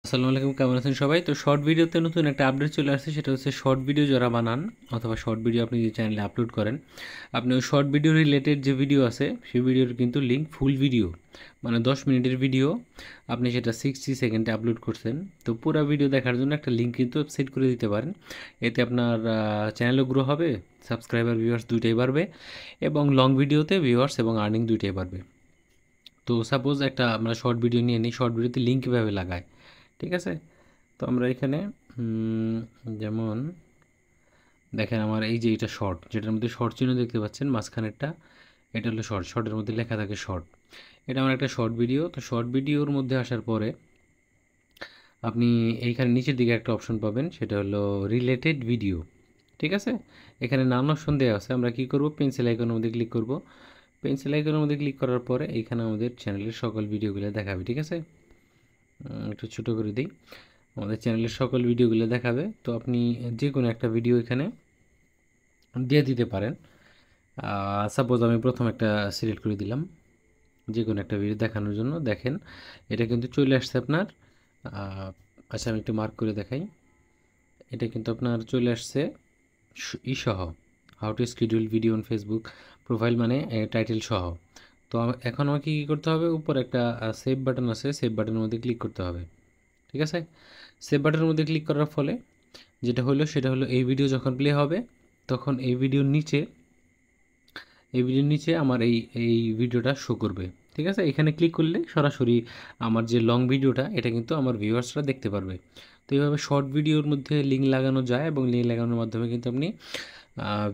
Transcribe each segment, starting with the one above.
আসসালামু আলাইকুম, কেমন আছেন সবাই? তো শর্ট ভিডিওতে নতুন একটা আপডেট চলে আসছে, সেটা হচ্ছে শর্ট ভিডিও যারা বানান অথবা শর্ট ভিডিও আপনি যে চ্যানেলে আপলোড করেন, আপনি ওই শর্ট ভিডিও রিলেটেড যে ভিডিও আছে সেই ভিডিওর কিন্তু লিঙ্ক ফুল ভিডিও মানে 10 মিনিটের ভিডিও আপনি সেটা 60 সেকেন্ডে আপলোড করছেন। তো পুরো ভিডিও দেখার জন্য একটা লিঙ্ক কিন্তু সেট করে দিতে পারেন। এতে আপনার চ্যানেলও গ্রো হবে, সাবস্ক্রাইবার ভিউয়ার্স দুইটাই বাড়বে এবং লং ভিডিওতে ভিউয়ার্স এবং আর্নিং দুইটাই বাড়বে। তো সাপোজ একটা আমরা শর্ট ভিডিও নিয়ে নিই, শর্ট ভিডিওতে লিঙ্ক কীভাবে লাগায়, ঠিক আছে? তো আমরা এখানে যেমন দেখেন আমার এই যে এটা শর্ট, যেটার মধ্যে শর্ট চিহ্ন দেখতে পাচ্ছেন মাঝখানেরটা, এটা হলো শর্ট। শর্টের মধ্যে লেখা থাকে শর্ট। এটা আমার একটা শর্ট ভিডিও। তো শর্ট ভিডিওর মধ্যে আসার পরে আপনি এইখানে নিচের দিকে একটা অপশন পাবেন, সেটা হলো রিলেটেড ভিডিও, ঠিক আছে? এখানে নাম অপশন দেওয়া আছে। আমরা কি করব, পেন্সিল আইকনের মধ্যে ক্লিক করব। পেন্সিল আইকনের মধ্যে ক্লিক করার পরে এইখানে আমাদের চ্যানেলের সকল ভিডিওগুলো দেখাবে, ঠিক আছে? একটু ছোটো করে দিই। আমাদের চ্যানেলের সকল ভিডিওগুলো দেখাবে। তো আপনি যে কোনো একটা ভিডিও এখানে দিয়ে দিতে পারেন। সাপোজ আমি প্রথম একটা সিলেক্ট করে দিলাম যে কোনো একটা ভিডিও দেখানোর জন্য। দেখেন এটা কিন্তু চলে আসছে আপনার। আচ্ছা, আমি একটু মার্ক করে দেখাই। এটা কিন্তু আপনার চলে আসছে সহ, how to schedule video on Facebook profile, মানে টাইটেল সহ। তো এখন আমাকে কী করতে হবে, উপর একটা সেভ বাটন আছে, সেভ বাটনের মধ্যে ক্লিক করতে হবে, ঠিক আছে? সেভ বাটনের মধ্যে ক্লিক করার ফলে যেটা হলো সেটা হলো এই ভিডিও যখন প্লে হবে তখন এই ভিডিওর নিচে আমার এই ভিডিওটা শো করবে, ঠিক আছে? এখানে ক্লিক করলে সরাসরি আমার যে লং ভিডিওটা এটা কিন্তু আমার ভিউয়ার্সরা দেখতে পারবে। তো এইভাবে শর্ট ভিডিওর মধ্যে লিঙ্ক লাগানো যায় এবং লিঙ্ক লাগানোর মাধ্যমে কিন্তু আপনি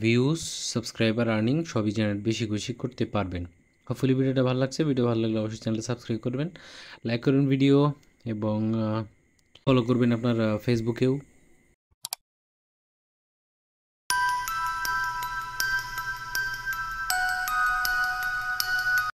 ভিউজ, সাবস্ক্রাইবার, আর্নিং সবই জেনারেট বেশি বেশি করতে পারবেন। হোপফুলি ভিডিওটা ভালো লাগছে। ভিডিও ভালো লাগলে অবশ্যই চ্যানেলটা সাবস্ক্রাইব করবেন, লাইক করবেন ভিডিও এবং ফলো করবেন আপনার ফেসবুকেও।